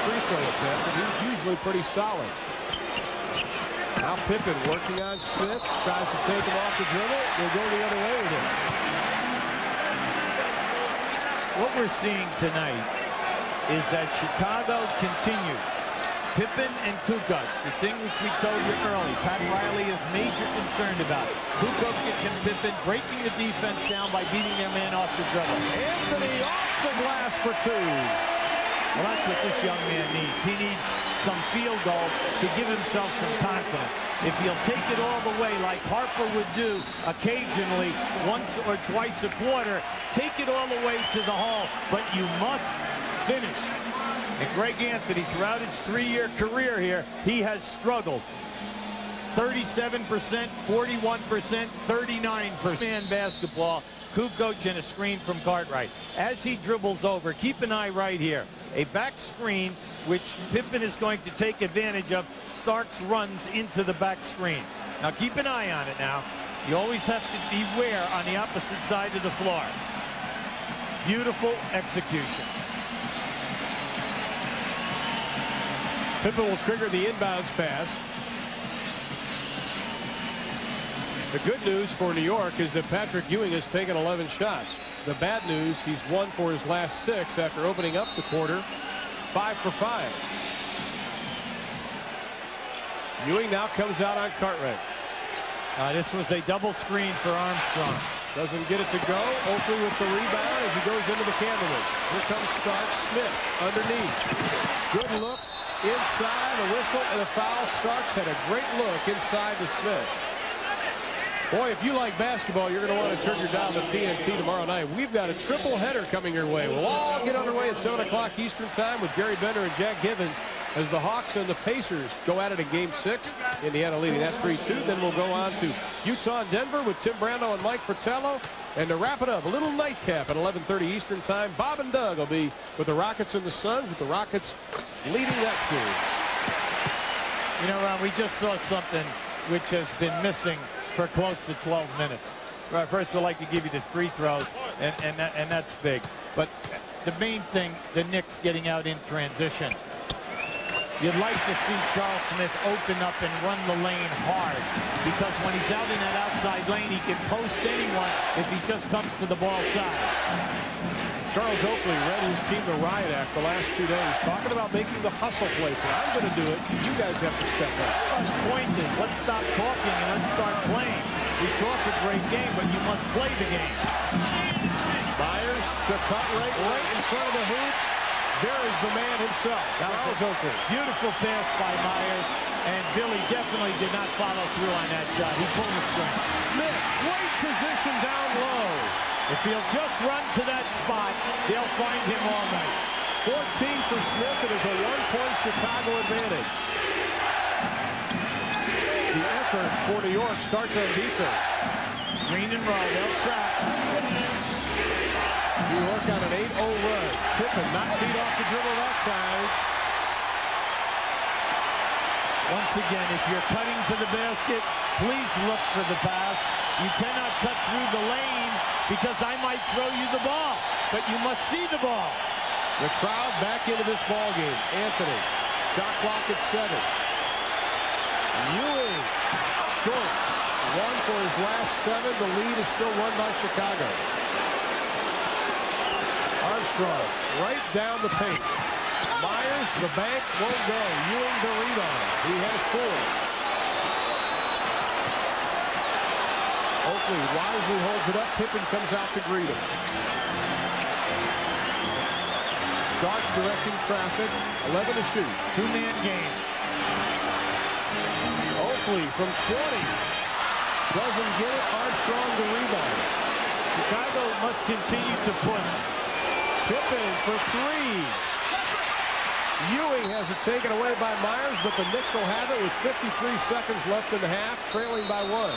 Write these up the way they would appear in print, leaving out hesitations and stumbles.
free throw attempt, and he's usually pretty solid. Now Pippen working on Smith, tries to take him off the dribble. They'll go the other way with it. What we're seeing tonight is that Chicago continues. Pippen and Kukoc, the thing which we told you early, Pat Riley is major concerned about. Kukoc and Pippen breaking the defense down by beating their man off the dribble. Anthony off the glass for two. Well, that's what this young man needs. He needs some field goals to give himself some confidence. If he'll take it all the way like Harper would do occasionally, once or twice a quarter, take it all the way to the hole, but you must finish. And Greg Anthony, throughout his 3-year career here, he has struggled. 37%, 41%, 39%. Man basketball, Kukoc and a screen from Cartwright. As he dribbles over, keep an eye right here. A back screen, which Pippen is going to take advantage of. Starks runs into the back screen. Now keep an eye on it now. You always have to beware on the opposite side of the floor. Beautiful execution. Pippen will trigger the inbounds pass. The good news for New York is that Patrick Ewing has taken 11 shots. The bad news, he's 1 for his last 6 after opening up the quarter. 5 for 5. Ewing now comes out on Cartwright. This was a double screen for Armstrong. Doesn't get it to go. Oakley with the rebound as he goes into the Candlewood. Here comes Starks. Smith underneath. Good look. Inside, a whistle and a foul. Starks had a great look inside to Smith. Boy, if you like basketball, you're going to want to turn your dial to TNT tomorrow night. We've got a triple header coming your way. We'll all get underway at 7 o'clock Eastern Time with Gary Bender and Jack Givens as the Hawks and the Pacers go at it in Game 6. Indiana leading that 3-2. Then we'll go on to Utah and Denver with Tim Brando and Mike Fratello. And to wrap it up, a little nightcap at 11:30 Eastern Time. Bob and Doug will be with the Rockets and the Suns, with the Rockets leading that series. You know, Ron, we just saw something which has been missing for close to 12 minutes. Right, first, we'd like to give you the free throws, and that's big. But the main thing, the Knicks getting out in transition. You'd like to see Charles Smith open up and run the lane hard, because when he's out in that outside lane, he can post anyone if he just comes to the ball side. Charles Oakley led his team to riot act the last 2 days, talking about making the hustle play. So I'm going to do it. You guys have to step up. The point is, let's stop talking and let's start playing. We talk a great game, but you must play the game. Myers to Cartwright right in front of the hoop. There is the man himself, Charles Oakley. Beautiful pass by Myers, and Billy definitely did not follow through on that shot. He pulled the string. Smith, great position down low. If he'll just run to that spot, they'll find him all night. 14 for Smith. It is a 1-point Chicago advantage. The effort for New York starts on defense. Green and roll, they'll trap. New York on an 8-0 run. Pippen not beat off the dribble that time. Once again, if you're cutting to the basket, please look for the pass. You cannot cut through the lane because I might throw you the ball, but you must see the ball. The crowd back into this ball game. Anthony, shot clock at 7. Ewing, short. 1 for his last 7. The lead is still won by Chicago. Armstrong, right down the paint. Myers, the bank, won't go. Ewing, the rebound. He has 4. Oakley wisely holds it up. Pippen comes out to greet him. Starks directing traffic. 11 to shoot. 2-man game. Oakley from 20. Doesn't get it. Armstrong the rebound. Chicago must continue to push. Pippen for 3. Ewing has it taken away by Myers, but the Knicks will have it with 53 seconds left in the half, trailing by 1.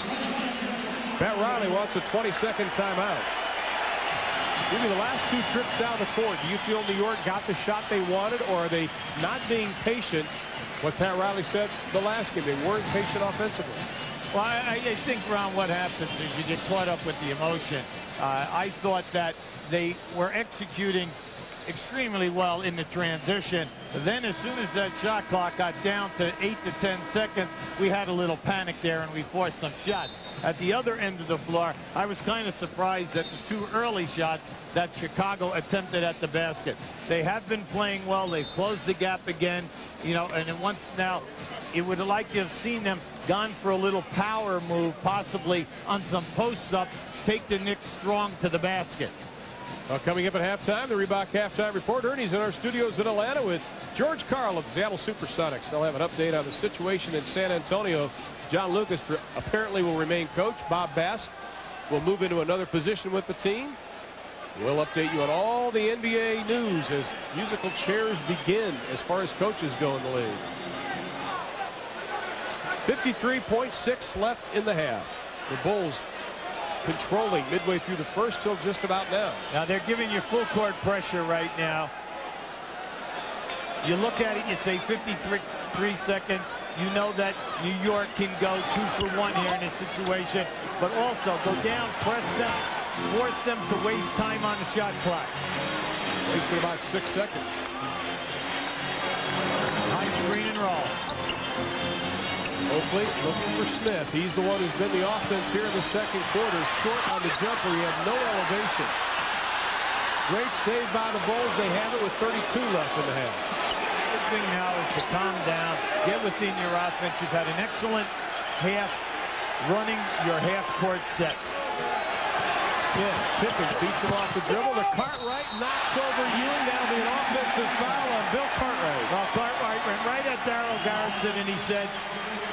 Pat Riley wants a 20-second timeout. Give me the last 2 trips down the court. Do you feel New York got the shot they wanted, or are they not being patient? What Pat Riley said the last game, they weren't patient offensively. Well, I think, Ron, what happens is you get caught up with the emotion. I thought that they were executing extremely well in the transition. Then as soon as that shot clock got down to 8 to 10 seconds, we had a little panic there and we forced some shots. At the other end of the floor, I was kind of surprised at the 2 early shots that Chicago attempted at the basket. They have been playing well. They've closed the gap again, you know, and then once now, it would like to have seen them gone for a little power move, possibly on some post-up, take the Knicks strong to the basket. Well, coming up at halftime, the Reebok Halftime Report. Ernie's in our studios in Atlanta with George Karl of the Seattle Supersonics. They'll have an update on the situation in San Antonio. John Lucas apparently will remain coach. Bob Bass will move into another position with the team. We'll update you on all the NBA news as musical chairs begin as far as coaches go in the league. 53.6 left in the half. The Bulls controlling midway through the first till just about now. Now they're giving you full court pressure right now. You look at it, you say 53 seconds. You know that New York can go 2 for 1 here in this situation, but also go down, press them, force them to waste time on the shot clock. Wasted about 6 seconds. High screen and roll. Oakley looking for Smith. He's the one who's been the offense here in the second quarter. Short on the jumper. He had no elevation. Great save by the Bulls. They have it with 32 left in the half. The thing now is to calm down, get within your offense. You've had an excellent half running your half-court sets. Smith, Pippen beats him off the dribble. The Cartwright knocks over Ewing. That'll be an offensive foul on Bill Cartwright. Well, Cartwright went right at Darryl Garrison, and he said,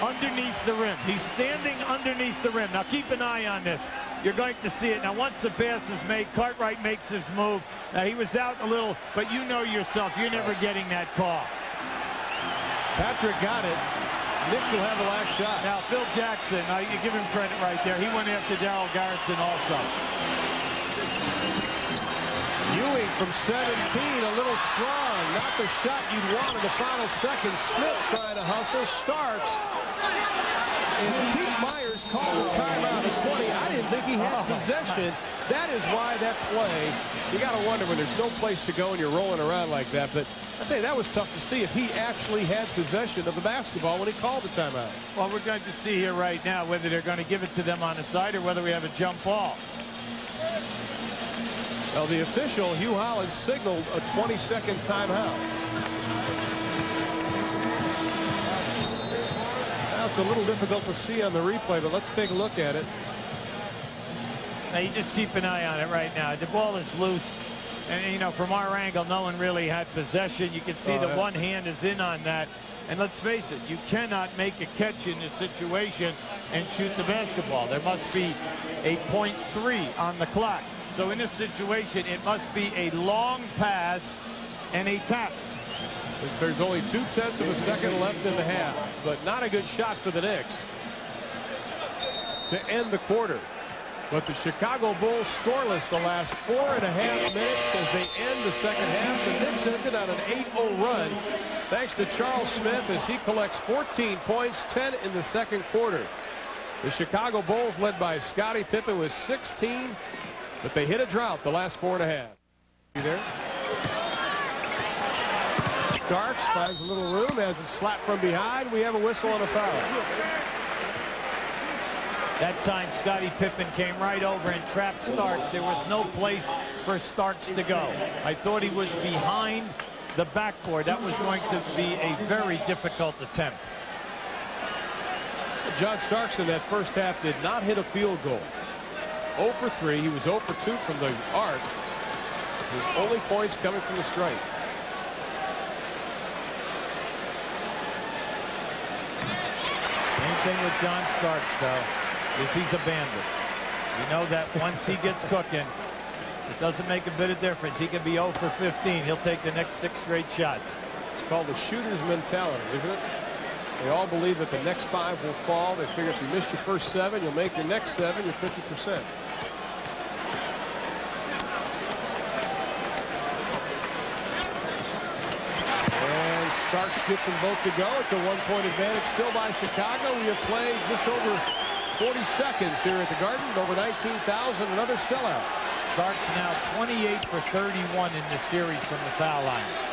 underneath the rim. He's standing underneath the rim. Now keep an eye on this. You're going to see it. Now once the pass is made, Cartwright makes his move. Now he was out a little, but you know yourself, you're never getting that call. Patrick got it. Knicks will have the last shot. Now Phil Jackson, you give him credit right there. He went after Darryl Garrison also. Ewing from 17, a little strong. Not the shot you'd want in the final seconds. Smith trying to hustle. Starks. And Pete Myers called a timeout at 20. I didn't think he had possession. That is why that play, you got to wonder when there's no place to go and you're rolling around like that. But I'd say that was tough to see if he actually had possession of the basketball when he called the timeout. Well, we're going to see here right now whether they're going to give it to them on the side or whether we have a jump ball. Well, the official, Hugh Holland, signaled a 20-second timeout. Now it's a little difficult to see on the replay, but let's take a look at it. Now you just keep an eye on it right now. The ball is loose, and you know, from our angle, no one really had possession. You can see that one hand is in on that. And let's face it, you cannot make a catch in this situation and shoot the basketball. There must be a .3 on the clock. So in this situation, it must be a long pass and a tap. There's only 0.2 of a second left in the half, but not a good shot for the Knicks to end the quarter. But the Chicago Bulls scoreless the last 4.5 minutes as they end the second half. The Knicks ended on an 8-0 run thanks to Charles Smith as he collects 14 points, 10 in the second quarter. The Chicago Bulls led by Scottie Pippen with 16, but they hit a drought the last 4.5. You there? Starks finds a little room, has a slap from behind. We have a whistle and a foul. That time, Scottie Pippen came right over and trapped Starks. There was no place for Starks to go. I thought he was behind the backboard. That was going to be a very difficult attempt. John Starks in that first half did not hit a field goal. 0 for 3. He was 0 for 2 from the arc. His only points coming from the strike. Same thing with John Starks, though, is he's a bandit. You know that once he gets cooking, it doesn't make a bit of difference. He can be 0 for 15. He'll take the next 6 straight shots. It's called the shooter's mentality, isn't it? They all believe that the next 5 will fall. They figure if you missed your first 7, you'll make your next 7, you're 50%. And Starks gets them both to go. It's a 1-point advantage still by Chicago. We have played just over 40 seconds here at the Garden. Over 19,000, another sellout. Starks now 28 for 31 in this series from the foul line.